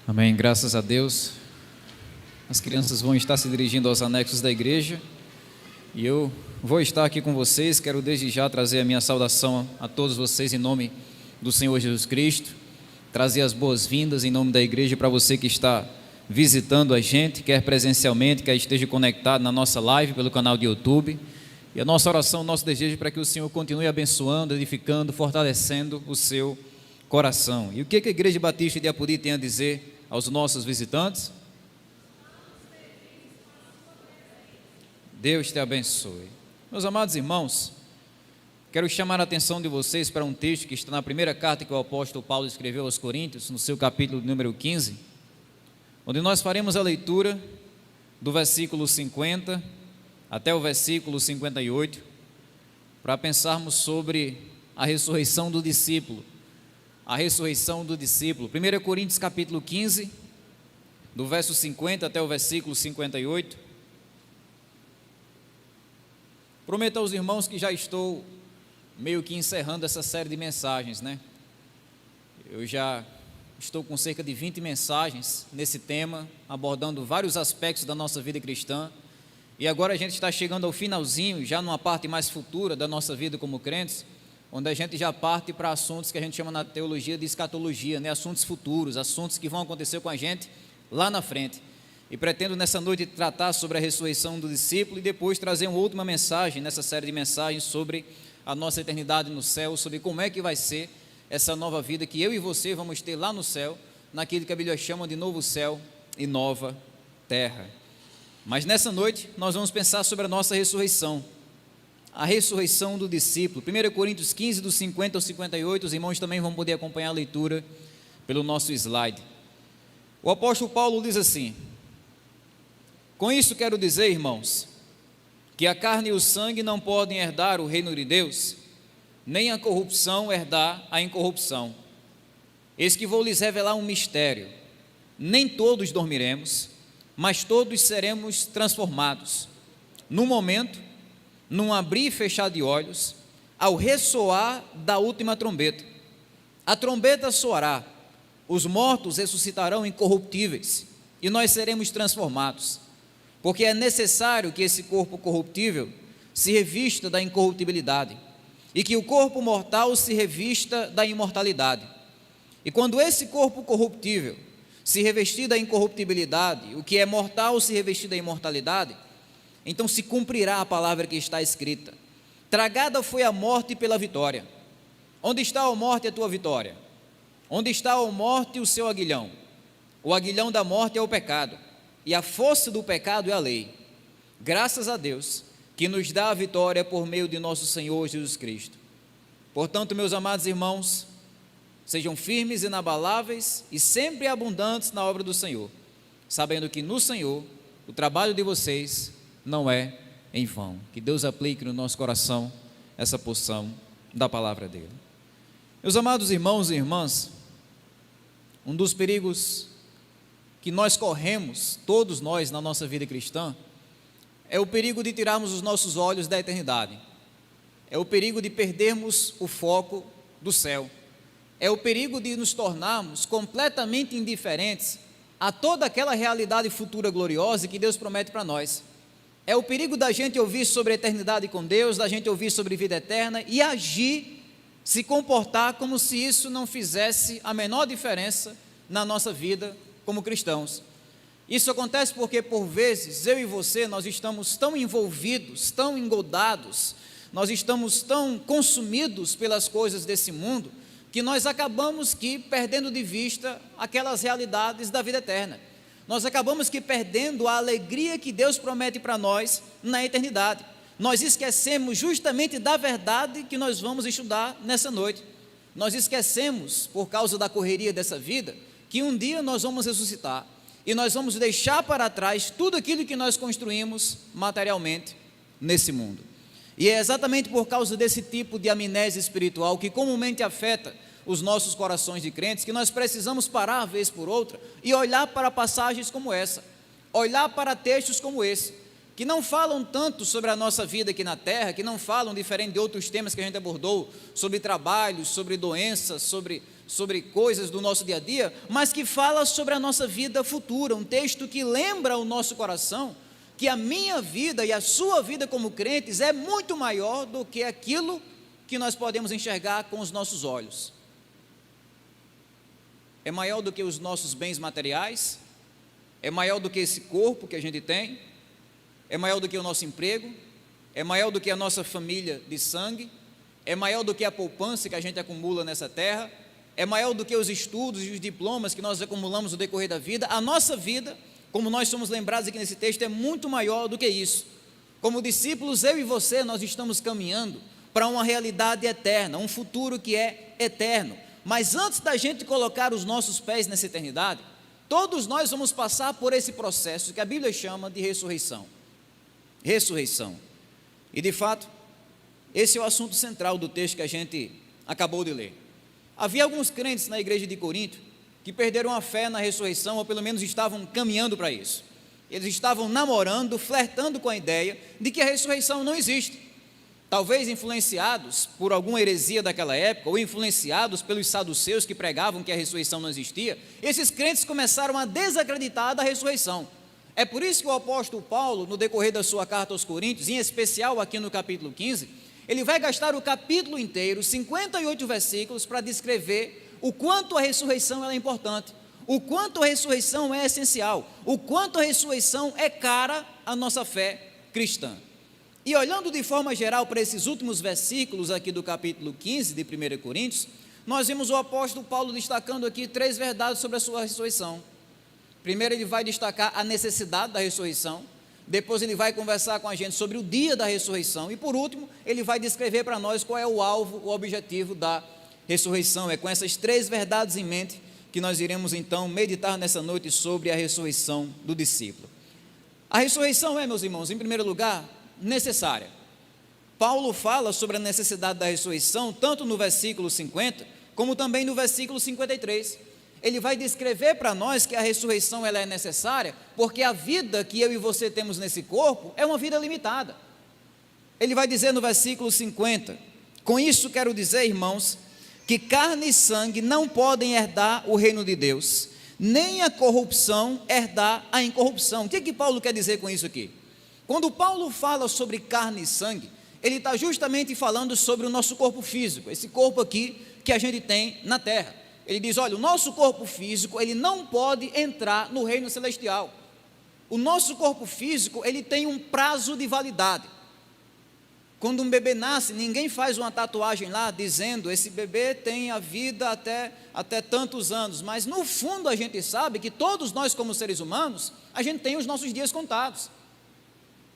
Amém, graças a Deus. As crianças vão estar se dirigindo aos anexos da igreja e eu vou estar aqui com vocês. Quero desde já trazer a minha saudação a todos vocês em nome do Senhor Jesus Cristo, trazer as boas-vindas em nome da igreja para você que está visitando a gente, quer presencialmente, quer esteja conectado na nossa live pelo canal de YouTube. E a nossa oração, o nosso desejo é para que o Senhor continue abençoando, edificando, fortalecendo o seu coração. E o que a Igreja Batista de Apodi tem a dizer aos nossos visitantes? Deus te abençoe. Meus amados irmãos, quero chamar a atenção de vocês para um texto que está na primeira carta que o apóstolo Paulo escreveu aos Coríntios, no seu capítulo número 15, onde nós faremos a leitura do versículo 50 até o versículo 58, para pensarmos sobre a ressurreição do discípulo. A ressurreição do discípulo. 1 Coríntios capítulo 15, do verso 50 até o versículo 58. Prometo aos irmãos que já estou meio que encerrando essa série de mensagens, né? Eu já estou com cerca de 20 mensagens nesse tema, abordando vários aspectos da nossa vida cristã, e agora a gente está chegando ao finalzinho, já numa parte mais futura da nossa vida como crentes, onde a gente já parte para assuntos que a gente chama na teologia de escatologia, né? Assuntos futuros, assuntos que vão acontecer com a gente lá na frente. E pretendo nessa noite tratar sobre a ressurreição do discípulo e depois trazer uma última mensagem nessa série de mensagens sobre a nossa eternidade no céu, sobre como é que vai ser essa nova vida que eu e você vamos ter lá no céu, naquilo que a Bíblia chama de novo céu e nova terra. Mas nessa noite nós vamos pensar sobre a nossa ressurreição, a ressurreição do discípulo. 1 Coríntios 15, do 50 ao 58, os irmãos também vão poder acompanhar a leitura pelo nosso slide. O apóstolo Paulo diz assim: com isso quero dizer, irmãos, que a carne e o sangue não podem herdar o reino de Deus, nem a corrupção herdar a incorrupção. Eis que vou lhes revelar um mistério: nem todos dormiremos, mas todos seremos transformados, num momento, num abrir e fechar de olhos, ao ressoar da última trombeta. A trombeta soará, os mortos ressuscitarão incorruptíveis, e nós seremos transformados, porque é necessário que esse corpo corruptível se revista da incorruptibilidade, e que o corpo mortal se revista da imortalidade. E quando esse corpo corruptível se revestir da incorruptibilidade, o que é mortal se revestir da imortalidade, então se cumprirá a palavra que está escrita: tragada foi a morte pela vitória. Onde está, ó morte, a tua vitória? Onde está, ó morte, o seu aguilhão? O aguilhão da morte é o pecado, e a força do pecado é a lei. Graças a Deus que nos dá a vitória por meio de nosso Senhor Jesus Cristo. Portanto, meus amados irmãos, sejam firmes e inabaláveis e sempre abundantes na obra do Senhor, sabendo que no Senhor o trabalho de vocês não é em vão. Que Deus aplique no nosso coração essa porção da palavra dele. Meus amados irmãos e irmãs, um dos perigos que nós corremos, todos nós na nossa vida cristã, é o perigo de tirarmos os nossos olhos da eternidade, é o perigo de perdermos o foco do céu, é o perigo de nos tornarmos completamente indiferentes a toda aquela realidade futura gloriosa que Deus promete para nós. É o perigo da gente ouvir sobre a eternidade com Deus, da gente ouvir sobre vida eterna e agir, se comportar como se isso não fizesse a menor diferença na nossa vida como cristãos. Isso acontece porque, por vezes, eu e você, nós estamos tão envolvidos, tão engodados, nós estamos tão consumidos pelas coisas desse mundo, que nós acabamos que perdendo de vista aquelas realidades da vida eterna. Nós acabamos que perdendo a alegria que Deus promete para nós na eternidade. Nós esquecemos justamente da verdade que nós vamos estudar nessa noite. Nós esquecemos, por causa da correria dessa vida, que um dia nós vamos ressuscitar e nós vamos deixar para trás tudo aquilo que nós construímos materialmente nesse mundo. E é exatamente por causa desse tipo de amnésia espiritual que comumente afeta os nossos corações de crentes, que nós precisamos parar vez por outra e olhar para passagens como essa, olhar para textos como esse, que não falam tanto sobre a nossa vida aqui na terra, que não falam, diferente de outros temas que a gente abordou, sobre trabalho, sobre doenças, sobre coisas do nosso dia a dia, mas que fala sobre a nossa vida futura, um texto que lembra o nosso coração que a minha vida e a sua vida como crentes é muito maior do que aquilo que nós podemos enxergar com os nossos olhos. É maior do que os nossos bens materiais, é maior do que esse corpo que a gente tem, é maior do que o nosso emprego, é maior do que a nossa família de sangue, é maior do que a poupança que a gente acumula nessa terra, é maior do que os estudos e os diplomas que nós acumulamos no decorrer da vida. A nossa vida, como nós somos lembrados aqui nesse texto, é muito maior do que isso. Como discípulos, eu e você, nós estamos caminhando para uma realidade eterna, um futuro que é eterno. Mas antes da gente colocar os nossos pés nessa eternidade, todos nós vamos passar por esse processo que a Bíblia chama de ressurreição. Ressurreição. E de fato, esse é o assunto central do texto que a gente acabou de ler. Havia alguns crentes na igreja de Corinto que perderam a fé na ressurreição, ou pelo menos estavam caminhando para isso. Eles estavam namorando, flertando com a ideia de que a ressurreição não existe. Talvez influenciados por alguma heresia daquela época, ou influenciados pelos saduceus que pregavam que a ressurreição não existia, esses crentes começaram a desacreditar da ressurreição. É por isso que o apóstolo Paulo, no decorrer da sua carta aos Coríntios, em especial aqui no capítulo 15, ele vai gastar o capítulo inteiro, 58 versículos, para descrever o quanto a ressurreição é importante, o quanto a ressurreição é essencial, o quanto a ressurreição é cara à nossa fé cristã. E olhando de forma geral para esses últimos versículos aqui do capítulo 15 de 1 Coríntios, nós vemos o apóstolo Paulo destacando aqui 3 verdades sobre a sua ressurreição. Primeiro, ele vai destacar a necessidade da ressurreição. Depois ele vai conversar com a gente sobre o dia da ressurreição. E por último, ele vai descrever para nós qual é o alvo, o objetivo da ressurreição. É com essas 3 verdades em mente que nós iremos então meditar nessa noite sobre a ressurreição do discípulo. A ressurreição é, meus irmãos, em primeiro lugar, necessária. Paulo fala sobre a necessidade da ressurreição, tanto no versículo 50, como também no versículo 53. Ele vai descrever para nós que a ressurreição ela é necessária, porque a vida que eu e você temos nesse corpo é uma vida limitada. Ele vai dizer no versículo 50, com isso quero dizer, irmãos, que carne e sangue não podem herdar o reino de Deus, nem a corrupção herdar a incorrupção. O que Paulo quer dizer com isso aqui? Quando Paulo fala sobre carne e sangue, ele está justamente falando sobre o nosso corpo físico, esse corpo aqui que a gente tem na terra. Ele diz, olha, o nosso corpo físico, ele não pode entrar no reino celestial. O nosso corpo físico, ele tem um prazo de validade. Quando um bebê nasce, ninguém faz uma tatuagem lá dizendo, esse bebê tem a vida até tantos anos, mas no fundo a gente sabe que todos nós como seres humanos, a gente tem os nossos dias contados.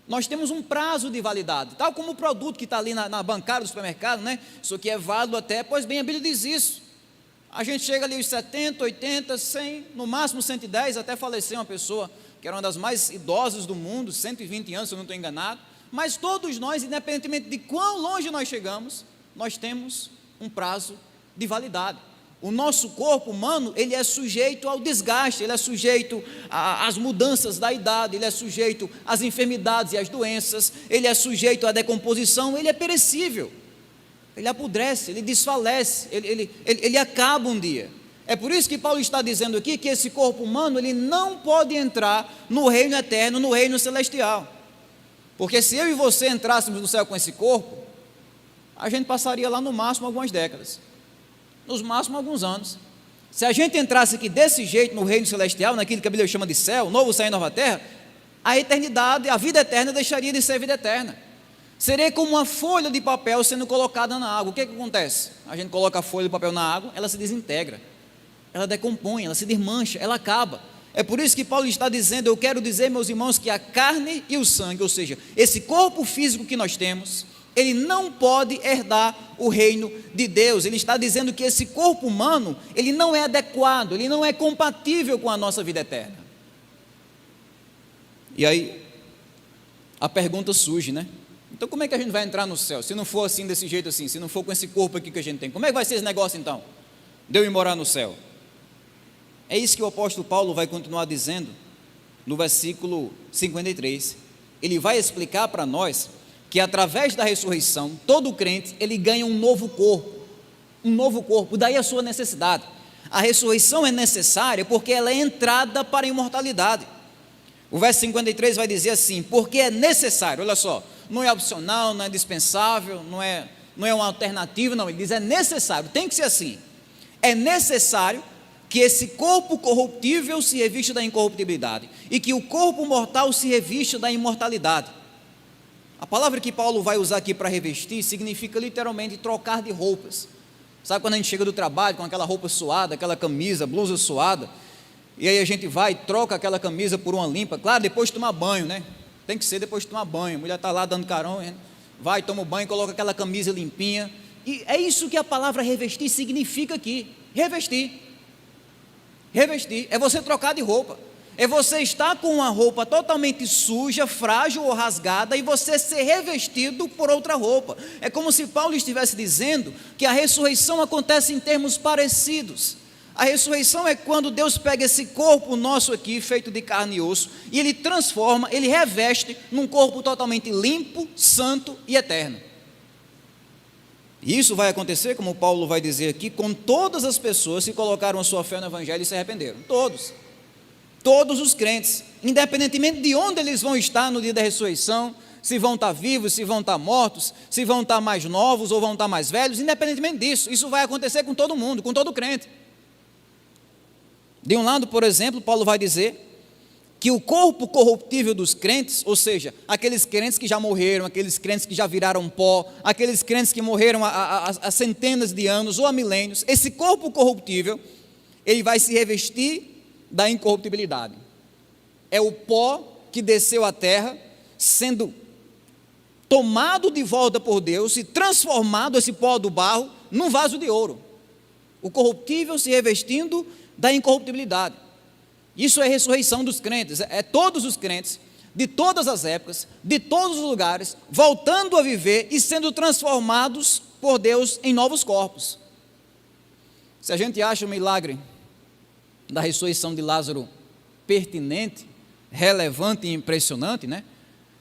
Nós temos um prazo de validade, tal como o produto que está ali na bancada do supermercado, né? Isso aqui é válido até, pois bem, a Bíblia diz isso. A gente chega ali aos 70, 80, 100, no máximo 110, até faleceu uma pessoa que era uma das mais idosas do mundo, 120 anos, se eu não estou enganado, mas todos nós, independentemente de quão longe nós chegamos, nós temos um prazo de validade. O nosso corpo humano, ele é sujeito ao desgaste, ele é sujeito às mudanças da idade, ele é sujeito às enfermidades e às doenças, ele é sujeito à decomposição, ele é perecível. Ele apodrece, ele desfalece, ele acaba um dia. É por isso que Paulo está dizendo aqui que esse corpo humano ele não pode entrar no reino eterno, no reino celestial. Porque se eu e você entrássemos no céu com esse corpo, a gente passaria lá no máximo algumas décadas, no máximo alguns anos. Se a gente entrasse aqui desse jeito no reino celestial, naquilo que a Bíblia chama de céu, novo céu e nova terra, a eternidade, a vida eterna deixaria de ser vida eterna. Seria como uma folha de papel sendo colocada na água. O que acontece? A gente coloca a folha de papel na água, ela se desintegra, ela decompõe, ela se desmancha, ela acaba. É por isso que Paulo está dizendo, eu quero dizer, meus irmãos, que a carne e o sangue, ou seja, esse corpo físico que nós temos, ele não pode herdar o reino de Deus. Ele está dizendo que esse corpo humano, ele não é adequado, ele não é compatível com a nossa vida eterna. E aí, a pergunta surge, né? Então como é que a gente vai entrar no céu, se não for assim, desse jeito assim, se não for com esse corpo aqui que a gente tem? Como é que vai ser esse negócio então, de eu ir morar no céu? É isso que o apóstolo Paulo vai continuar dizendo no versículo 53. ele vai explicar para nós que através da ressurreição, todo crente, ele ganha um novo corpo, daí a sua necessidade. A ressurreição é necessária porque ela é entrada para a imortalidade. O verso 53 vai dizer assim, porque é necessário, olha só, não é opcional, não é dispensável, não é uma alternativa, não, ele diz é necessário, tem que ser assim, é necessário que esse corpo corruptível se revista da incorruptibilidade, e que o corpo mortal se revista da imortalidade. A palavra que Paulo vai usar aqui para revestir, significa literalmente trocar de roupas. Sabe quando a gente chega do trabalho com aquela roupa suada, aquela camisa, blusa suada, e aí a gente vai e troca aquela camisa por uma limpa, claro, depois de tomar banho, né? Tem que ser depois de tomar banho, a mulher está lá dando carão, vai, toma o banho, coloca aquela camisa limpinha, e é isso que a palavra revestir significa aqui, revestir, é você trocar de roupa, é você estar com uma roupa totalmente suja, frágil ou rasgada, e você ser revestido por outra roupa. É como se Paulo estivesse dizendo que a ressurreição acontece em termos parecidos. A ressurreição é quando Deus pega esse corpo nosso aqui, feito de carne e osso, e Ele transforma, Ele reveste num corpo totalmente limpo, santo e eterno. E isso vai acontecer, como Paulo vai dizer aqui, com todas as pessoas que colocaram a sua fé no Evangelho e se arrependeram. Todos os crentes, independentemente de onde eles vão estar no dia da ressurreição, se vão estar vivos, se vão estar mortos, se vão estar mais novos ou vão estar mais velhos, independentemente disso, isso vai acontecer com todo mundo, com todo crente. De um lado, por exemplo, Paulo vai dizer que o corpo corruptível dos crentes, ou seja, aqueles crentes que já morreram, aqueles crentes que já viraram pó, aqueles crentes que morreram há centenas de anos ou há milênios, esse corpo corruptível, ele vai se revestir da incorruptibilidade. É o pó que desceu à terra, sendo tomado de volta por Deus e transformado esse pó do barro num vaso de ouro. O corruptível se revestindo da incorruptibilidade. Isso é a ressurreição dos crentes, é todos os crentes, de todas as épocas, de todos os lugares, voltando a viver e sendo transformados por Deus em novos corpos. Se a gente acha o milagre da ressurreição de Lázaro pertinente, relevante e impressionante, né?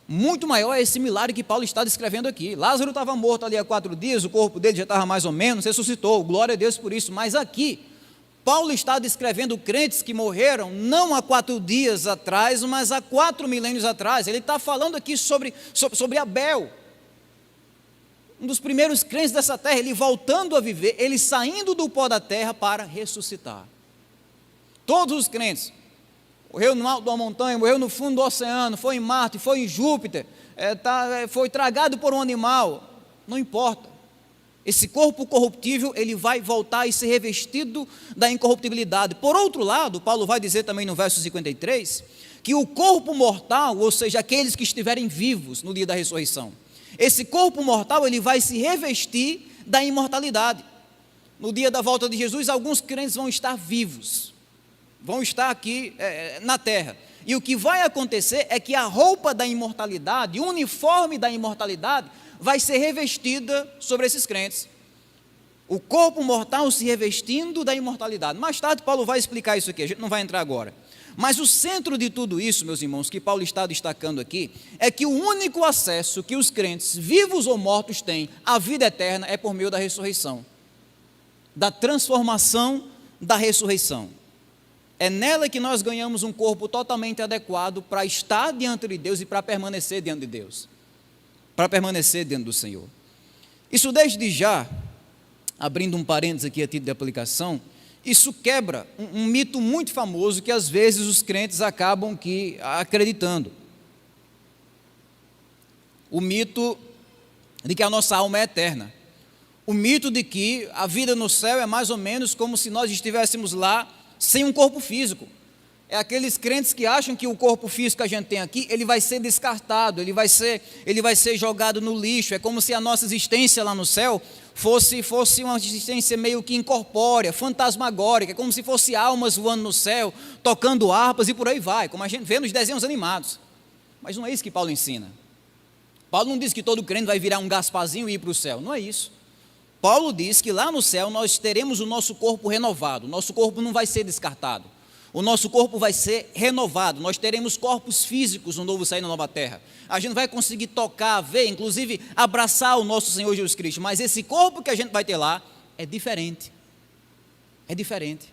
Muito maior é esse milagre que Paulo está descrevendo aqui. Lázaro estava morto ali há 4 dias, o corpo dele já estava mais ou menos, ressuscitou, glória a Deus por isso, mas aqui, Paulo está descrevendo crentes que morreram não há 4 dias atrás, mas há 4 milênios atrás. Ele está falando aqui sobre Abel, um dos primeiros crentes dessa terra, ele voltando a viver, ele saindo do pó da terra para ressuscitar. Todos os crentes, morreu no alto de uma montanha, morreu no fundo do oceano, foi em Marte, foi em Júpiter, foi tragado por um animal, não importa. Esse corpo corruptível, ele vai voltar e ser revestido da incorruptibilidade. Por outro lado, Paulo vai dizer também no verso 53, que o corpo mortal, ou seja, aqueles que estiverem vivos no dia da ressurreição, esse corpo mortal, ele vai se revestir da imortalidade. No dia da volta de Jesus, alguns crentes vão estar vivos, vão estar aqui na terra, e o que vai acontecer é que a roupa da imortalidade, o uniforme da imortalidade, vai ser revestida sobre esses crentes, o corpo mortal se revestindo da imortalidade. Mais tarde Paulo vai explicar isso aqui, a gente não vai entrar agora, mas o centro de tudo isso, meus irmãos, que Paulo está destacando aqui, é que o único acesso que os crentes, vivos ou mortos, têm à vida eterna é por meio da ressurreição, da transformação da ressurreição. É nela que nós ganhamos um corpo totalmente adequado para estar diante de Deus e para permanecer diante de Deus, para permanecer diante do Senhor. Isso desde já, abrindo um parênteses aqui a título de aplicação, isso quebra um mito muito famoso que às vezes os crentes acabam acreditando. O mito de que a nossa alma é eterna. O mito de que a vida no céu é mais ou menos como se nós estivéssemos lá sem um corpo físico. É aqueles crentes que acham que o corpo físico que a gente tem aqui, ele vai ser descartado, ele vai ser jogado no lixo. É como se a nossa existência lá no céu fosse uma existência meio que incorpórea, fantasmagórica, como se fosse almas voando no céu, tocando harpas e por aí vai, como a gente vê nos desenhos animados. Mas não é isso que Paulo ensina. Paulo não diz que todo crente vai virar um Gasparzinho e ir para o céu, não é isso. Paulo diz que lá no céu nós teremos o nosso corpo renovado, o nosso corpo não vai ser descartado. O nosso corpo vai ser renovado, nós teremos corpos físicos no novo céu e na nova terra. A gente vai conseguir tocar, ver, inclusive abraçar o nosso Senhor Jesus Cristo, mas esse corpo que a gente vai ter lá é diferente. É diferente.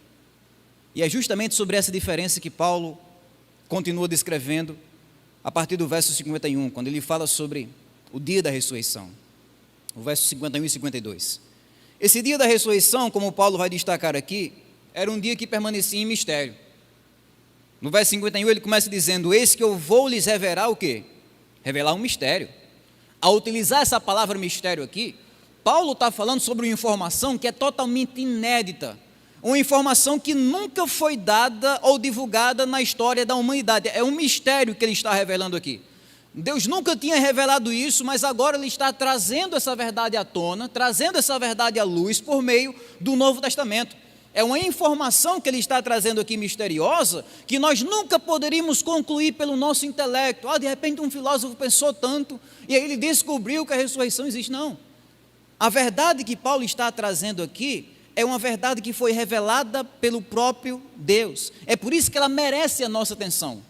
E é justamente sobre essa diferença que Paulo continua descrevendo a partir do verso 51, quando ele fala sobre o dia da ressurreição. O verso 51 e 52. Esse dia da ressurreição, como Paulo vai destacar aqui, era um dia que permanecia em mistério. No verso 51 ele começa dizendo: eis que eu vou lhes revelar o quê? Revelar um mistério. Ao utilizar essa palavra mistério aqui, Paulo está falando sobre uma informação que é totalmente inédita, uma informação que nunca foi dada ou divulgada na história da humanidade. É um mistério que ele está revelando aqui. Deus nunca tinha revelado isso, mas agora ele está trazendo essa verdade à tona, trazendo essa verdade à luz por meio do Novo Testamento. É uma informação que ele está trazendo aqui misteriosa, que nós nunca poderíamos concluir pelo nosso intelecto. De repente um filósofo pensou tanto, e aí ele descobriu que a ressurreição existe. Não. A verdade que Paulo está trazendo aqui é uma verdade que foi revelada pelo próprio Deus. É por isso que ela merece a nossa atenção.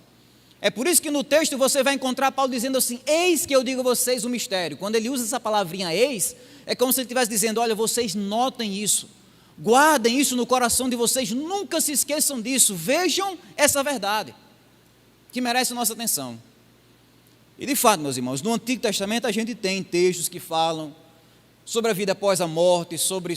É por isso que no texto você vai encontrar Paulo dizendo assim: eis que eu digo a vocês o mistério. Quando ele usa essa palavrinha eis, é como se ele estivesse dizendo: olha, vocês notem isso, guardem isso no coração de vocês, nunca se esqueçam disso, vejam essa verdade, que merece a nossa atenção. E de fato, meus irmãos, no Antigo Testamento a gente tem textos que falam sobre a vida após a morte, sobre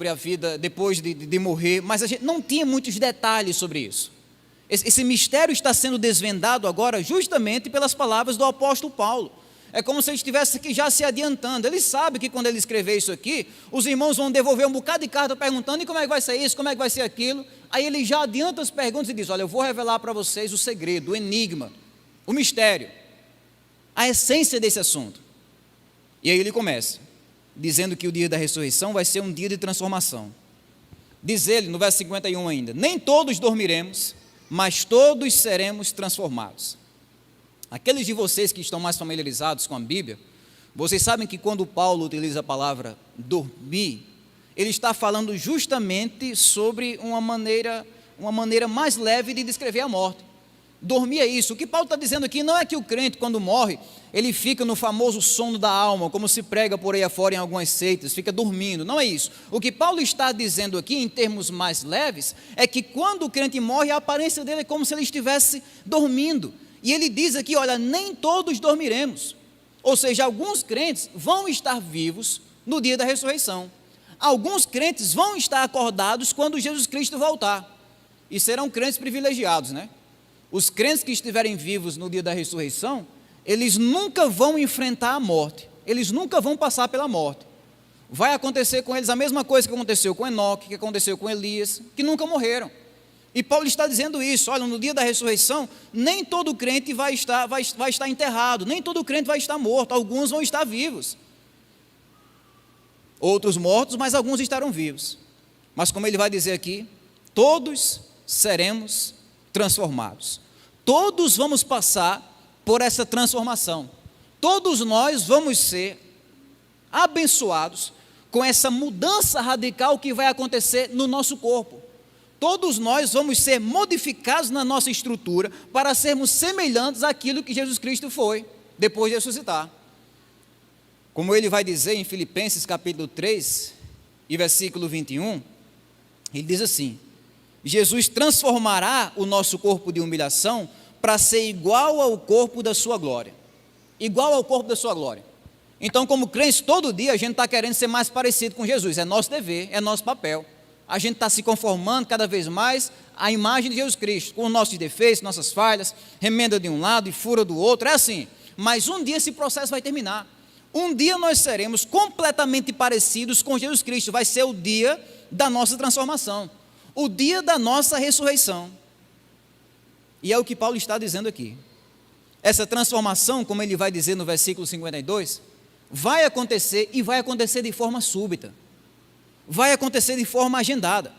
a vida depois de morrer, mas a gente não tinha muitos detalhes sobre isso. Esse mistério está sendo desvendado agora justamente pelas palavras do apóstolo Paulo. É como se ele estivesse aqui já se adiantando. Ele sabe que quando ele escrever isso aqui, os irmãos vão devolver um bocado de carta perguntando: e como é que vai ser isso, como é que vai ser aquilo? Aí ele já adianta as perguntas e diz: olha, eu vou revelar para vocês o segredo, o enigma, o mistério, a essência desse assunto. E aí ele começa dizendo que o dia da ressurreição vai ser um dia de transformação. Diz ele no verso 51 ainda: nem todos dormiremos, mas todos seremos transformados. Aqueles de vocês que estão mais familiarizados com a Bíblia, vocês sabem que quando Paulo utiliza a palavra dormir, ele está falando justamente sobre uma maneira mais leve de descrever a morte. Dormir é isso. O que Paulo está dizendo aqui não é que o crente, quando morre, ele fica no famoso sono da alma, como se prega por aí afora em algumas seitas, fica dormindo. Não é isso. O que Paulo está dizendo aqui, em termos mais leves, é que quando o crente morre, a aparência dele é como se ele estivesse dormindo. E ele diz aqui: olha, nem todos dormiremos. Ou seja, alguns crentes vão estar vivos no dia da ressurreição. Alguns crentes vão estar acordados quando Jesus Cristo voltar. E serão crentes privilegiados, né? Os crentes que estiverem vivos no dia da ressurreição, eles nunca vão enfrentar a morte, eles nunca vão passar pela morte. Vai acontecer com eles a mesma coisa que aconteceu com Enoque, que aconteceu com Elias, que nunca morreram. E Paulo está dizendo isso: olha, no dia da ressurreição, nem todo crente vai estar enterrado, nem todo crente vai estar morto, alguns vão estar vivos. Outros mortos, mas alguns estarão vivos. Mas como ele vai dizer aqui, todos seremos transformados. Todos vamos passar por essa transformação. Todos nós vamos ser abençoados com essa mudança radical que vai acontecer no nosso corpo. Todos nós vamos ser modificados na nossa estrutura para sermos semelhantes àquilo que Jesus Cristo foi depois de ressuscitar. Como ele vai dizer em Filipenses capítulo 3 e versículo 21, ele diz assim: Jesus transformará o nosso corpo de humilhação para ser igual ao corpo da sua glória. Igual ao corpo da sua glória. Então, como crentes, todo dia a gente está querendo ser mais parecido com Jesus. É nosso dever, é nosso papel. A gente está se conformando cada vez mais à imagem de Jesus Cristo, com os nossos defeitos, nossas falhas, remenda de um lado e fura do outro, é assim. Mas um dia esse processo vai terminar. Um dia nós seremos completamente parecidos com Jesus Cristo. Vai ser o dia da nossa transformação, o dia da nossa ressurreição. E é o que Paulo está dizendo aqui. Essa transformação, como ele vai dizer no versículo 52, vai acontecer, e vai acontecer de forma súbita. Vai acontecer de forma agendada.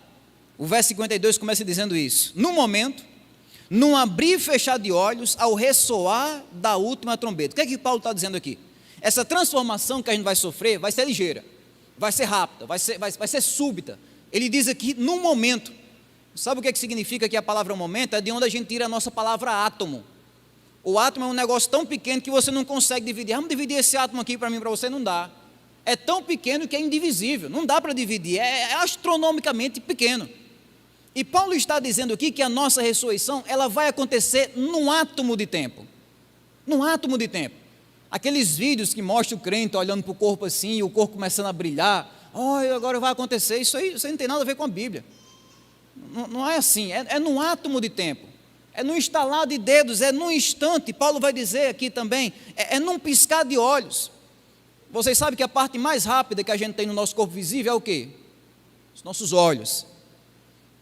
O verso 52 começa dizendo isso: no momento, num abrir e fechar de olhos, ao ressoar da última trombeta. O que é que Paulo está dizendo aqui? Essa transformação que a gente vai sofrer vai ser ligeira, vai ser rápida, vai ser súbita. Ele diz aqui, num momento. Sabe o que significa que a palavra momento? É de onde a gente tira a nossa palavra átomo. O átomo é um negócio tão pequeno que você não consegue dividir. Vamos dividir esse átomo aqui para mim, para você, não dá. É tão pequeno que é indivisível, não dá para dividir, é astronomicamente pequeno. E Paulo está dizendo aqui que a nossa ressurreição, ela vai acontecer num átomo de tempo. Num átomo de tempo. Aqueles vídeos que mostram o crente olhando para o corpo assim, e o corpo começando a brilhar, olha, agora vai acontecer, isso aí não tem nada a ver com a Bíblia. Não é assim, é num átomo de tempo, é num estalar de dedos, é num instante. Paulo vai dizer aqui também, é num piscar de olhos. Vocês sabem que a parte mais rápida que a gente tem no nosso corpo visível é o quê? Os nossos olhos.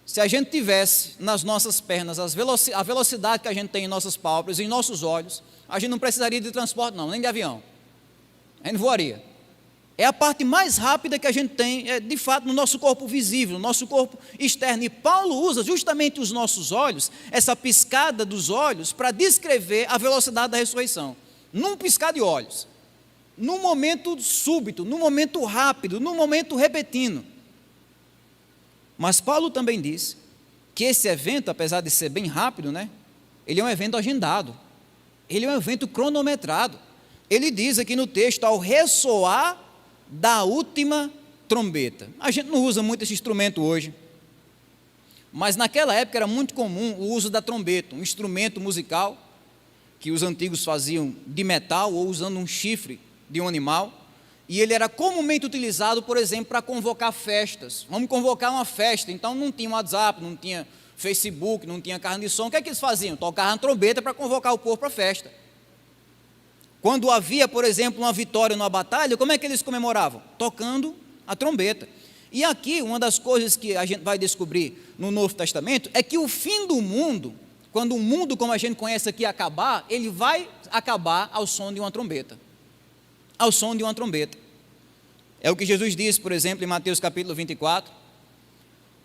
Se a gente tivesse nas nossas pernas a velocidade que a gente tem em nossas pálpebras, em nossos olhos, a gente não precisaria de transporte não, nem de avião, a gente voaria. É a parte mais rápida que a gente tem, de fato, no nosso corpo visível, no nosso corpo externo. E Paulo usa justamente os nossos olhos, essa piscada dos olhos, para descrever a velocidade da ressurreição. Num piscar de olhos, num momento súbito, num momento rápido, num momento repentino. Mas Paulo também diz que esse evento, apesar de ser bem rápido, ele é um evento agendado, ele é um evento cronometrado. Ele diz aqui no texto, ao ressoar da última trombeta. A gente não usa muito esse instrumento hoje, mas naquela época era muito comum o uso da trombeta, um instrumento musical que os antigos faziam de metal ou usando um chifre de um animal, e ele era comumente utilizado, por exemplo, para convocar festas. Vamos convocar uma festa, então não tinha WhatsApp, não tinha Facebook, não tinha carro de som. O que é que eles faziam? Tocavam a trombeta para convocar o povo para a festa. Quando havia, por exemplo, uma vitória numa batalha, como é que eles comemoravam? Tocando a trombeta. E aqui, uma das coisas que a gente vai descobrir no Novo Testamento, é que o fim do mundo, quando o mundo como a gente conhece aqui acabar, ele vai acabar ao som de uma trombeta. Ao som de uma trombeta. É o que Jesus diz, por exemplo, em Mateus capítulo 24,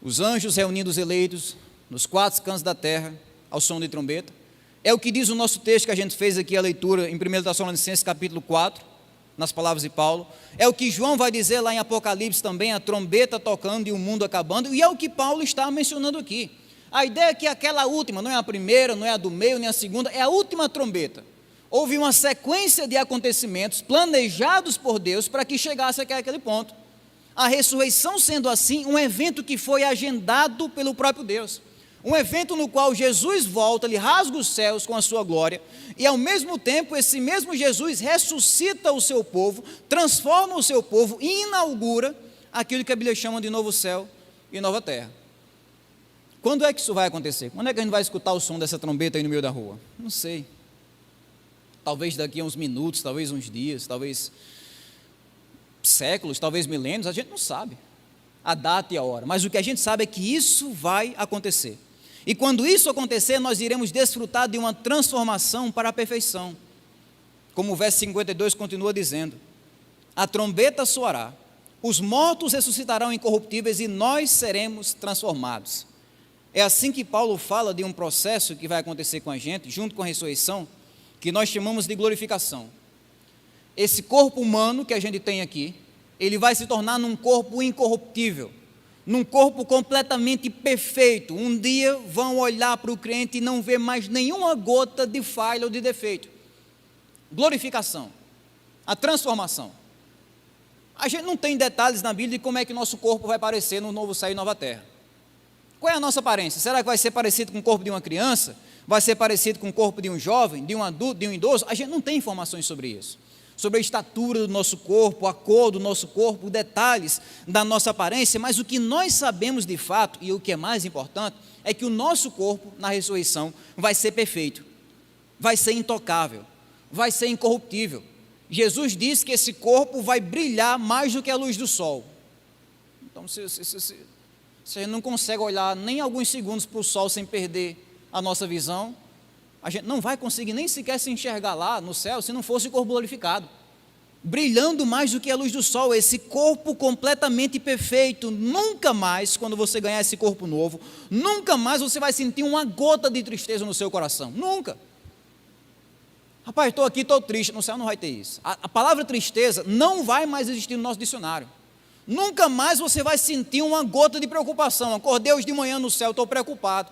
os anjos reunindo os eleitos nos quatro cantos da terra, ao som de trombeta. É o que diz o nosso texto que a gente fez aqui, a leitura em 1 Tessalonicenses capítulo 4, nas palavras de Paulo. É o que João vai dizer lá em Apocalipse também, a trombeta tocando e o mundo acabando, e é o que Paulo está mencionando aqui. A ideia é que aquela última, não é a primeira, não é a do meio, nem a segunda, é a última trombeta. Houve uma sequência de acontecimentos planejados por Deus para que chegasse até aquele ponto. A ressurreição sendo assim, um evento que foi agendado pelo próprio Deus. Um evento no qual Jesus volta, ele rasga os céus com a sua glória, e ao mesmo tempo esse mesmo Jesus ressuscita o seu povo, transforma o seu povo e inaugura aquilo que a Bíblia chama de novo céu e nova terra. Quando é que isso vai acontecer? Quando é que a gente vai escutar o som dessa trombeta aí no meio da rua? Não sei. Talvez daqui a uns minutos, talvez uns dias, talvez séculos, talvez milênios, a gente não sabe a data e a hora, mas o que a gente sabe é que isso vai acontecer. E quando isso acontecer, nós iremos desfrutar de uma transformação para a perfeição. Como o verso 52 continua dizendo: a trombeta soará, os mortos ressuscitarão incorruptíveis e nós seremos transformados. É assim que Paulo fala de um processo que vai acontecer com a gente, junto com a ressurreição, que nós chamamos de glorificação. Esse corpo humano que a gente tem aqui, ele vai se tornar num corpo incorruptível, num corpo completamente perfeito. Um dia vão olhar para o crente e não ver mais nenhuma gota de falha ou de defeito. Glorificação, a transformação. A gente não tem detalhes na Bíblia de como é que nosso corpo vai parecer no novo céu e nova terra. Qual é a nossa aparência? Será que vai ser parecido com o corpo de uma criança? Vai ser parecido com o corpo de um jovem, de um adulto, de um idoso? A gente não tem informações sobre isso. Sobre a estatura do nosso corpo, a cor do nosso corpo, detalhes da nossa aparência, mas o que nós sabemos de fato, e o que é mais importante, é que o nosso corpo, na ressurreição, vai ser perfeito, vai ser intocável, vai ser incorruptível. Jesus disse que esse corpo vai brilhar mais do que a luz do sol. Então, se a gente não consegue olhar nem alguns segundos para o sol sem perder a nossa visão, a gente não vai conseguir nem sequer se enxergar lá no céu se não fosse o corpo glorificado, brilhando mais do que a luz do sol, esse corpo completamente perfeito. Nunca mais, quando você ganhar esse corpo novo, nunca mais você vai sentir uma gota de tristeza no seu coração, nunca. Rapaz, estou aqui, estou triste, no céu não vai ter isso. A palavra tristeza não vai mais existir no nosso dicionário. Nunca mais você vai sentir uma gota de preocupação. Acordei hoje de manhã no céu, estou preocupado.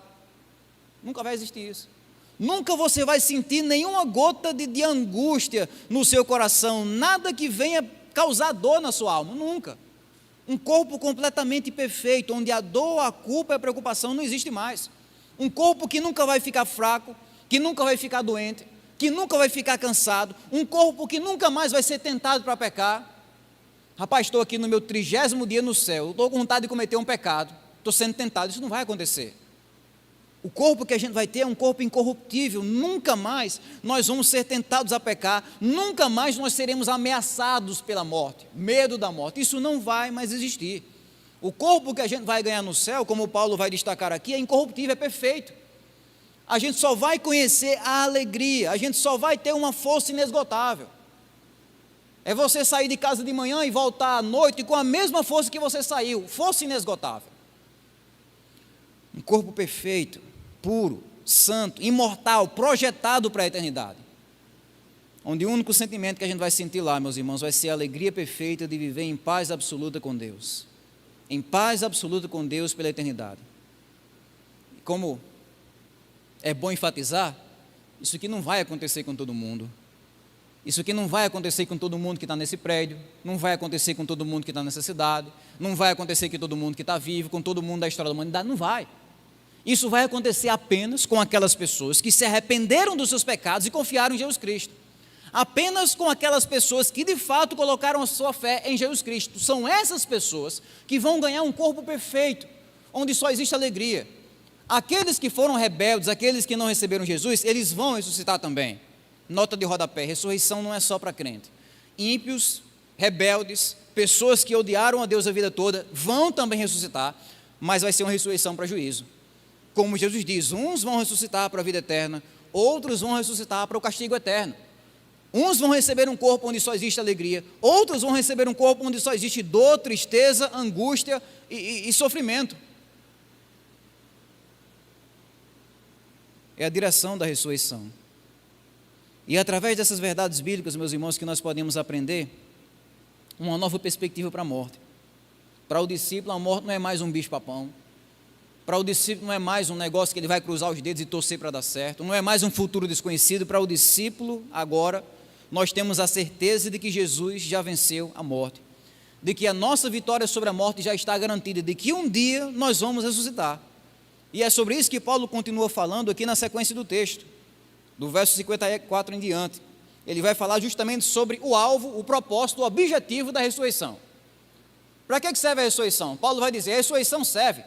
Nunca vai existir isso. Nunca você vai sentir nenhuma gota de angústia no seu coração, nada que venha causar dor na sua alma, nunca. Um corpo completamente perfeito, onde a dor, a culpa e a preocupação não existe mais. Um corpo que nunca vai ficar fraco, que nunca vai ficar doente, que nunca vai ficar cansado, um corpo que nunca mais vai ser tentado para pecar. Rapaz, estou aqui no meu 30º dia no céu, estou com vontade de cometer um pecado, estou sendo tentado, isso não vai acontecer. O corpo que a gente vai ter é um corpo incorruptível, nunca mais nós vamos ser tentados a pecar, nunca mais nós seremos ameaçados pela morte, medo da morte, isso não vai mais existir. O corpo que a gente vai ganhar no céu, como Paulo vai destacar aqui, é incorruptível, é perfeito. A gente só vai conhecer a alegria, a gente só vai ter uma força inesgotável. É você sair de casa de manhã e voltar à noite com a mesma força que você saiu, força inesgotável. Um corpo perfeito, puro, santo, imortal, projetado para a eternidade. Onde o único sentimento que a gente vai sentir lá, meus irmãos, vai ser a alegria perfeita de viver em paz absoluta com Deus. Em paz absoluta com Deus pela eternidade. E como é bom enfatizar, isso aqui não vai acontecer com todo mundo. Isso aqui não vai acontecer com todo mundo que está nesse prédio, não vai acontecer com todo mundo que está nessa cidade, não vai acontecer com todo mundo que está vivo, com todo mundo da história da humanidade, não vai. Isso vai acontecer apenas com aquelas pessoas que se arrependeram dos seus pecados e confiaram em Jesus Cristo. Apenas com aquelas pessoas que de fato colocaram a sua fé em Jesus Cristo. São essas pessoas que vão ganhar um corpo perfeito, onde só existe alegria. Aqueles que foram rebeldes, aqueles que não receberam Jesus, eles vão ressuscitar também. Nota de rodapé, ressurreição não é só para crente. Ímpios, rebeldes, pessoas que odiaram a Deus a vida toda, vão também ressuscitar, mas vai ser uma ressurreição para juízo. Como Jesus diz, uns vão ressuscitar para a vida eterna, outros vão ressuscitar para o castigo eterno. Uns vão receber um corpo onde só existe alegria, outros vão receber um corpo onde só existe dor, tristeza, angústia e sofrimento. É a direção da ressurreição. E através dessas verdades bíblicas, meus irmãos, que nós podemos aprender uma nova perspectiva para a morte. Para o discípulo, a morte não é mais um bicho-papão. Para o discípulo não é mais um negócio que ele vai cruzar os dedos e torcer para dar certo. Não é mais um futuro desconhecido. Para o discípulo, agora, nós temos a certeza de que Jesus já venceu a morte. De que a nossa vitória sobre a morte já está garantida. De que um dia nós vamos ressuscitar. E é sobre isso que Paulo continua falando aqui na sequência do texto. Do verso 54 em diante. Ele vai falar justamente sobre o alvo, o propósito, o objetivo da ressurreição. Para que serve a ressurreição? Paulo vai dizer, a ressurreição serve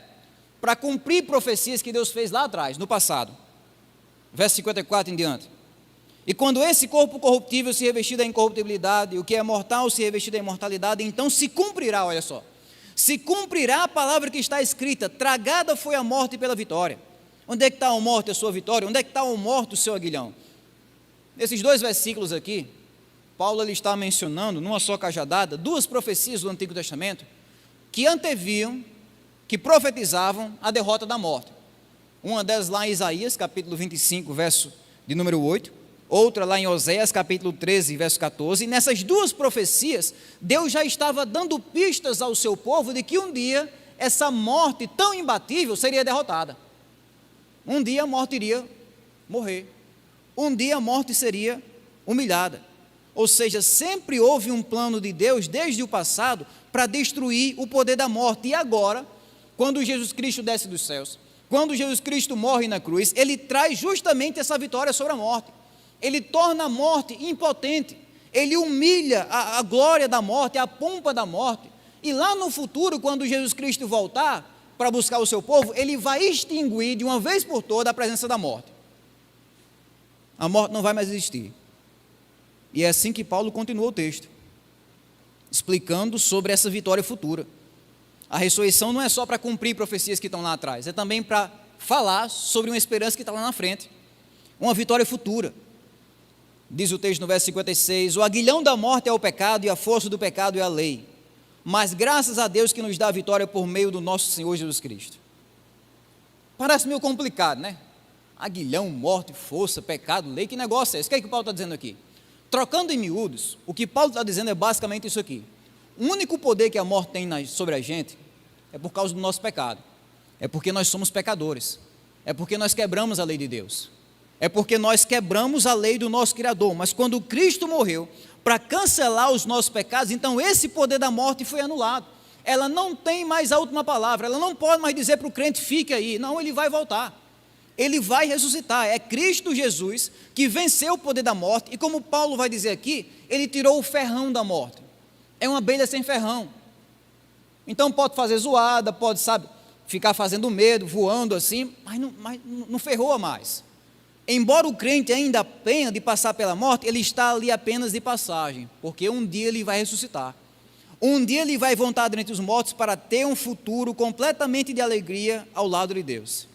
para cumprir profecias que Deus fez lá atrás, no passado. Verso 54 em diante. E quando esse corpo corruptível se revestir da incorruptibilidade, o que é mortal se revestir da imortalidade, então se cumprirá, olha só, se cumprirá a palavra que está escrita, tragada foi a morte pela vitória. Onde é que está a morte, a sua vitória? Onde é que está o morto, o seu aguilhão? Nesses dois versículos aqui, Paulo ele está mencionando, numa só cajadada, duas profecias do Antigo Testamento, que anteviam, que profetizavam a derrota da morte. Uma delas lá em Isaías, capítulo 25, verso de número 8, outra lá em Oséias, capítulo 13, verso 14, e nessas duas profecias, Deus já estava dando pistas ao seu povo de que um dia, essa morte tão imbatível seria derrotada. Um dia a morte iria morrer. Um dia a morte seria humilhada. Ou seja, sempre houve um plano de Deus, desde o passado, para destruir o poder da morte. E agora, quando Jesus Cristo desce dos céus, quando Jesus Cristo morre na cruz, Ele traz justamente essa vitória sobre a morte. Ele torna a morte impotente. Ele humilha a glória da morte, a pompa da morte. E lá no futuro, quando Jesus Cristo voltar para buscar o seu povo, Ele vai extinguir de uma vez por toda a presença da morte. A morte não vai mais existir. E é assim que Paulo continua o texto, explicando sobre essa vitória futura. A ressurreição não é só para cumprir profecias que estão lá atrás, é também para falar sobre uma esperança que está lá na frente, uma vitória futura. Diz o texto no verso 56, o aguilhão da morte é o pecado e a força do pecado é a lei, mas graças a Deus que nos dá a vitória por meio do nosso Senhor Jesus Cristo. Parece meio complicado, né? Aguilhão, morte, força, pecado, lei, que negócio é esse? O que é que Paulo está dizendo aqui? Trocando em miúdos, o que Paulo está dizendo é basicamente isso aqui. O único poder que a morte tem sobre a gente é por causa do nosso pecado. É porque nós somos pecadores. É porque nós quebramos a lei de Deus. É porque nós quebramos a lei do nosso Criador. Mas quando Cristo morreu para cancelar os nossos pecados, então esse poder da morte foi anulado. Ela não tem mais a última palavra. Ela não pode mais dizer para o crente, fique aí. Não, ele vai voltar. Ele vai ressuscitar. É Cristo Jesus que venceu o poder da morte. E como Paulo vai dizer aqui, ele tirou o ferrão da morte. É uma abelha sem ferrão. Então pode fazer zoada, pode, ficar fazendo medo, voando assim, mas não ferrou mais. Embora o crente ainda tenha de passar pela morte, ele está ali apenas de passagem, porque um dia ele vai ressuscitar. Um dia ele vai voltar dentre os mortos para ter um futuro completamente de alegria ao lado de Deus.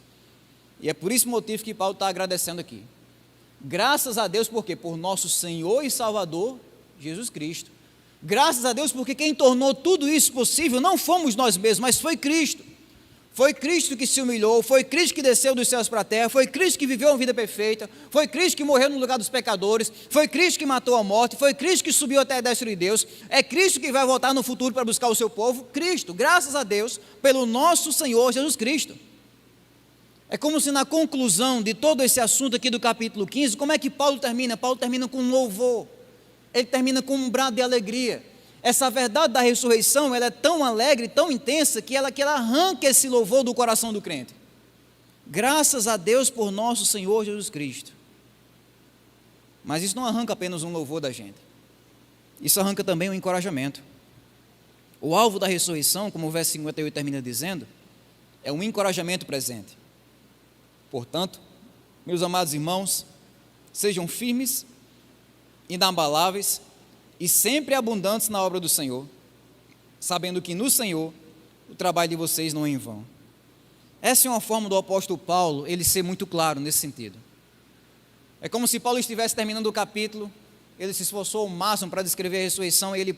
E é por esse motivo que Paulo está agradecendo aqui. Graças a Deus, por quê? Por nosso Senhor e Salvador, Jesus Cristo. Graças a Deus, porque quem tornou tudo isso possível não fomos nós mesmos, mas foi Cristo. Foi Cristo que se humilhou, foi Cristo que desceu dos céus para a terra, foi Cristo que viveu uma vida perfeita, foi Cristo que morreu no lugar dos pecadores, foi Cristo que matou a morte, foi Cristo que subiu até a destra de Deus, é Cristo que vai voltar no futuro para buscar o seu povo. Cristo, graças a Deus, pelo nosso Senhor Jesus Cristo. É como se na conclusão de todo esse assunto aqui do capítulo 15, como é que Paulo termina? Paulo termina com um louvor, ele termina com um brado de alegria. Essa verdade da ressurreição, ela é tão alegre, tão intensa, que ela arranca esse louvor do coração do crente. Graças a Deus por nosso Senhor Jesus Cristo. Mas isso não arranca apenas um louvor da gente. Isso arranca também um encorajamento. O alvo da ressurreição, como o verso 58 termina dizendo, é um encorajamento presente. Portanto, meus amados irmãos, sejam firmes, inabaláveis e sempre abundantes na obra do Senhor, sabendo que no Senhor o trabalho de vocês não é em vão. Essa é uma forma do apóstolo Paulo, ele ser muito claro nesse sentido. É como se Paulo estivesse terminando o capítulo, ele se esforçou ao máximo para descrever a ressurreição, e ele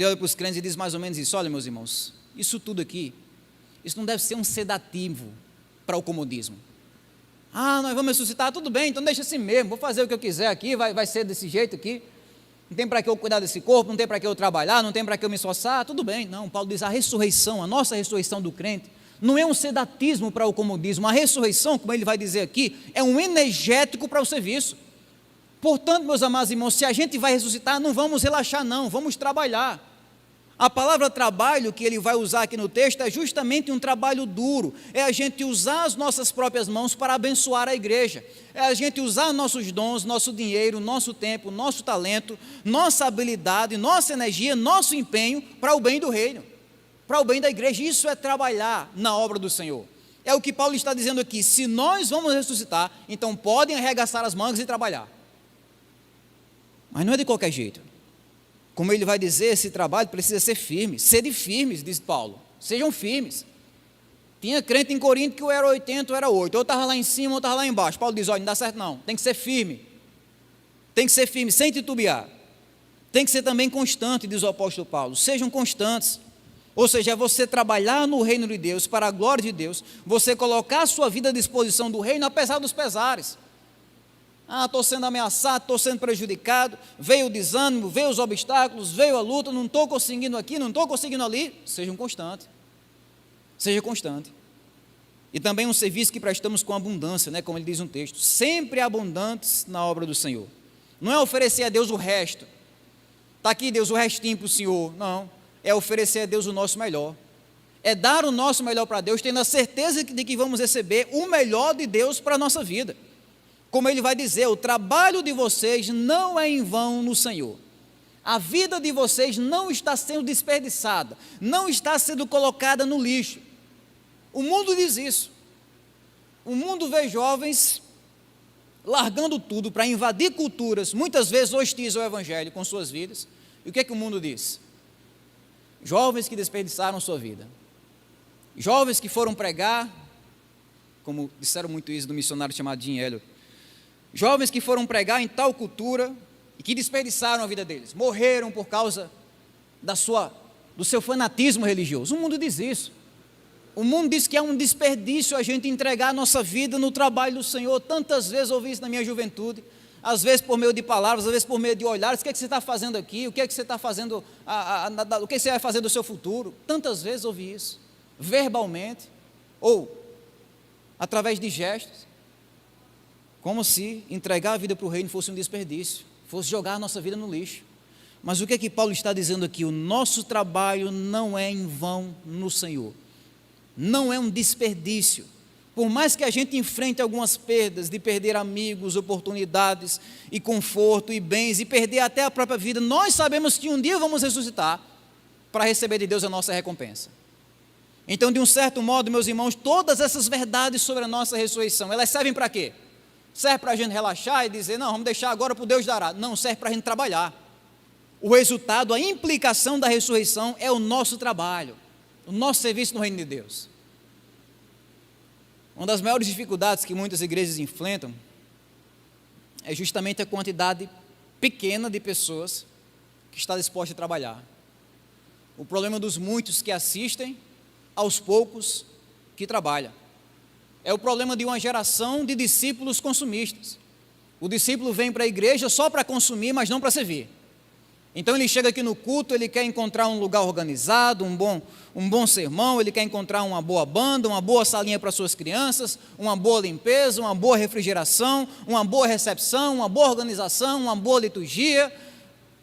olha para os crentes e diz mais ou menos isso: olha, meus irmãos, isso tudo aqui, isso não deve ser um sedativo para o comodismo. Nós vamos ressuscitar, tudo bem, então deixa assim mesmo, vou fazer o que eu quiser aqui, vai ser desse jeito aqui, não tem para que eu cuidar desse corpo, não tem para que eu trabalhar, não tem para que eu me esforçar, tudo bem. Não, Paulo diz, a ressurreição, a nossa ressurreição do crente, não é um sedatismo para o comodismo. A ressurreição, como ele vai dizer aqui, é um energético para o serviço. Portanto, meus amados irmãos, se a gente vai ressuscitar, não vamos relaxar não, vamos trabalhar. A palavra trabalho que ele vai usar aqui no texto é justamente um trabalho duro, é a gente usar as nossas próprias mãos para abençoar a igreja, é a gente usar nossos dons, nosso dinheiro, nosso tempo, nosso talento, nossa habilidade, nossa energia, nosso empenho para o bem do reino, para o bem da igreja. Isso é trabalhar na obra do Senhor. É o que Paulo está dizendo aqui: se nós vamos ressuscitar, então podem arregaçar as mangas e trabalhar. Mas não é de qualquer jeito. Como ele vai dizer, esse trabalho precisa ser firme. Sede firmes, diz Paulo. Sejam firmes. Tinha crente em Corinto que ou era 80 ou era 8. Ou estava lá em cima ou estava lá embaixo. Paulo diz, olha, não dá certo não. Tem que ser firme. Tem que ser firme, sem titubear. Tem que ser também constante, diz o apóstolo Paulo. Sejam constantes. Ou seja, é você trabalhar no reino de Deus, para a glória de Deus. Você colocar a sua vida à disposição do reino, apesar dos pesares. Estou sendo ameaçado, estou sendo prejudicado, veio o desânimo, veio os obstáculos, veio a luta, não estou conseguindo aqui, não estou conseguindo ali. Sejam constantes. Seja constante. E também um serviço que prestamos com abundância, né, como ele diz no texto, sempre abundantes na obra do Senhor. Não é oferecer a Deus o resto. Está aqui, Deus, o restinho para o Senhor. Não, é oferecer a Deus o nosso melhor. É dar o nosso melhor para Deus, tendo a certeza de que vamos receber o melhor de Deus para a nossa vida. Como ele vai dizer, o trabalho de vocês não é em vão no Senhor. A vida de vocês não está sendo desperdiçada, não está sendo colocada no lixo. O mundo diz isso. O mundo vê jovens largando tudo para invadir culturas, muitas vezes hostis ao Evangelho com suas vidas. E o que é que o mundo diz? Jovens que desperdiçaram sua vida. Jovens que foram pregar, como disseram muito isso do missionário chamado Jim Elliot, jovens que foram pregar em tal cultura e que desperdiçaram a vida deles, morreram por causa do seu fanatismo religioso. O mundo diz isso. O mundo diz que é um desperdício a gente entregar a nossa vida no trabalho do Senhor. Tantas vezes ouvi isso na minha juventude. às vezes por meio de palavras, às vezes por meio de olhares. O que é que você está fazendo aqui? O que é que você está fazendo? O que é que você vai fazer do seu futuro? Tantas vezes ouvi isso, verbalmente, ou através de gestos, como se entregar a vida para o reino fosse um desperdício, fosse jogar a nossa vida no lixo. Mas o que é que Paulo está dizendo aqui? O nosso trabalho não é em vão no Senhor, não é um desperdício. Por mais que a gente enfrente algumas perdas, de perder amigos, oportunidades, e conforto, e bens, e perder até a própria vida, nós sabemos que um dia vamos ressuscitar para receber de Deus a nossa recompensa. Então, de um certo modo, meus irmãos, todas essas verdades sobre a nossa ressurreição, elas servem para quê? Serve para a gente relaxar e dizer, não, vamos deixar agora para o Deus dará. Não, serve para a gente trabalhar. O resultado, a implicação da ressurreição é o nosso trabalho, o nosso serviço no reino de Deus. Uma das maiores dificuldades que muitas igrejas enfrentam é justamente a quantidade pequena de pessoas que está disposta a trabalhar. O problema dos muitos que assistem, aos poucos que trabalham. É o problema de uma geração de discípulos consumistas. O discípulo vem para a igreja só para consumir, mas não para servir. Então ele chega aqui no culto, ele quer encontrar um lugar organizado, um bom sermão, ele quer encontrar uma boa banda, uma boa salinha para suas crianças, uma boa limpeza, uma boa refrigeração, uma boa recepção, uma boa organização, uma boa liturgia,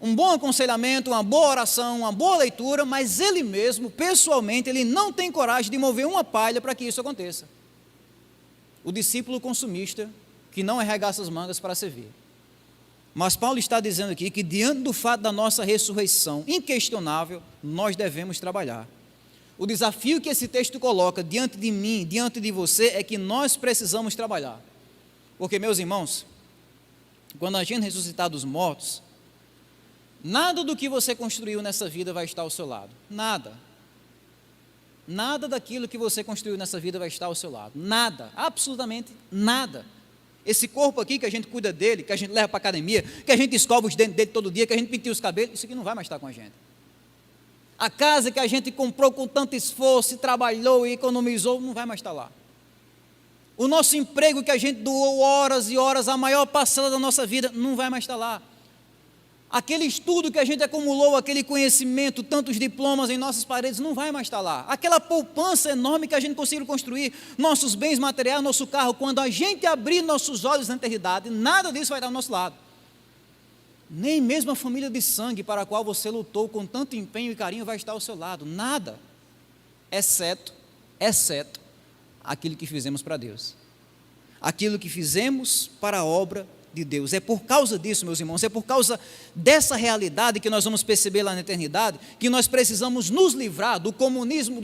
um bom aconselhamento, uma boa oração, uma boa leitura, mas ele mesmo, pessoalmente, ele não tem coragem de mover uma palha para que isso aconteça. O discípulo consumista que não arregaça as mangas para servir. Mas Paulo está dizendo aqui que diante do fato da nossa ressurreição inquestionável, nós devemos trabalhar. O desafio que esse texto coloca diante de mim, diante de você, é que nós precisamos trabalhar. Porque, meus irmãos, quando a gente ressuscitar dos mortos, nada do que você construiu nessa vida vai estar ao seu lado. Nada. Nada daquilo que você construiu nessa vida vai estar ao seu lado. Nada. Absolutamente nada. Esse corpo aqui que a gente cuida dele, que a gente leva para a academia, que a gente escova os dentes dele todo dia, que a gente penteia os cabelos, isso aqui não vai mais estar com a gente. A casa que a gente comprou com tanto esforço, e trabalhou e economizou, não vai mais estar lá. O nosso emprego que a gente doou horas e horas, a maior parcela da nossa vida, não vai mais estar lá. Aquele estudo que a gente acumulou, aquele conhecimento, tantos diplomas em nossas paredes, não vai mais estar lá. Aquela poupança enorme que a gente conseguiu construir, nossos bens materiais, nosso carro, quando a gente abrir nossos olhos na eternidade, nada disso vai estar ao nosso lado. Nem mesmo a família de sangue para a qual você lutou com tanto empenho e carinho vai estar ao seu lado. Nada. Exceto aquilo que fizemos para Deus. Aquilo que fizemos para a obra de Deus. É por causa disso, meus irmãos, é por causa dessa realidade que nós vamos perceber lá na eternidade, que nós precisamos nos livrar do comodismo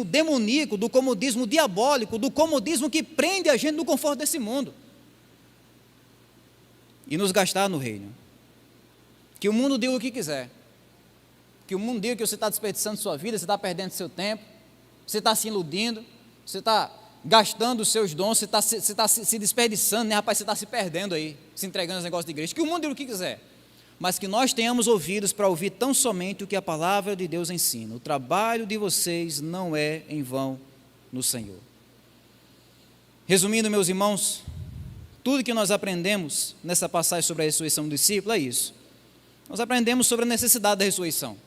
demoníaco, do comodismo diabólico, do comodismo que prende a gente no conforto desse mundo e nos gastar no reino. Que o mundo diga o que quiser, que o mundo diga que você está desperdiçando sua vida, você está perdendo seu tempo, você está se iludindo, você está gastando os seus dons, você está se desperdiçando, né, rapaz? Você está se perdendo aí, se entregando aos negócios de igreja. Que o mundo diga o que quiser, mas que nós tenhamos ouvidos para ouvir tão somente o que a palavra de Deus ensina. O trabalho de vocês não é em vão no Senhor. Resumindo, meus irmãos, tudo que nós aprendemos nessa passagem sobre a ressurreição do discípulo é isso. Nós aprendemos sobre a necessidade da ressurreição.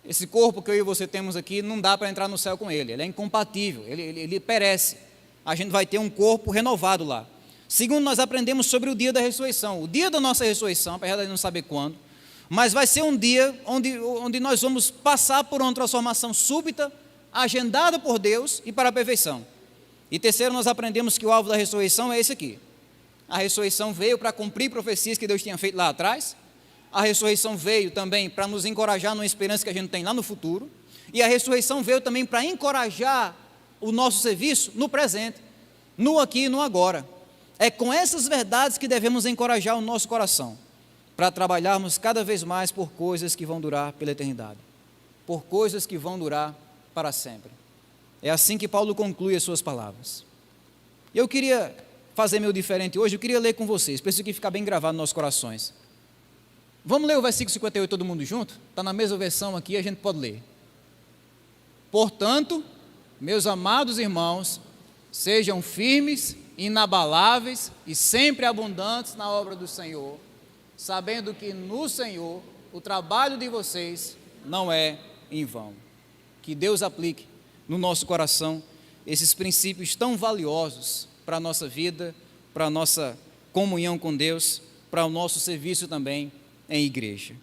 Esse corpo que eu e você temos aqui, não dá para entrar no céu com ele é incompatível, ele perece. A gente vai ter um corpo renovado lá. Segundo, nós aprendemos sobre o dia da ressurreição. O dia da nossa ressurreição, apesar de não saber quando, mas vai ser um dia onde nós vamos passar por uma transformação súbita, agendada por Deus e para a perfeição. E terceiro, nós aprendemos que o alvo da ressurreição é esse aqui. A ressurreição veio para cumprir profecias que Deus tinha feito lá atrás. A ressurreição veio também para nos encorajar numa esperança que a gente tem lá no futuro, e a ressurreição veio também para encorajar o nosso serviço no presente, no aqui e no agora. É com essas verdades que devemos encorajar o nosso coração, para trabalharmos cada vez mais por coisas que vão durar pela eternidade, por coisas que vão durar para sempre. É assim que Paulo conclui as suas palavras. Eu queria fazer meu diferente hoje, eu queria ler com vocês, para isso aqui ficar bem gravado nos nossos corações. Vamos ler o versículo 58 todo mundo junto? Está na mesma versão aqui, a gente pode ler. Portanto, meus amados irmãos, sejam firmes inabaláveis e sempre abundantes na obra do Senhor, sabendo que no Senhor o trabalho de vocês não é em vão. Que Deus aplique no nosso coração esses princípios tão valiosos para a nossa vida, para a nossa comunhão com Deus, para o nosso serviço também em igreja.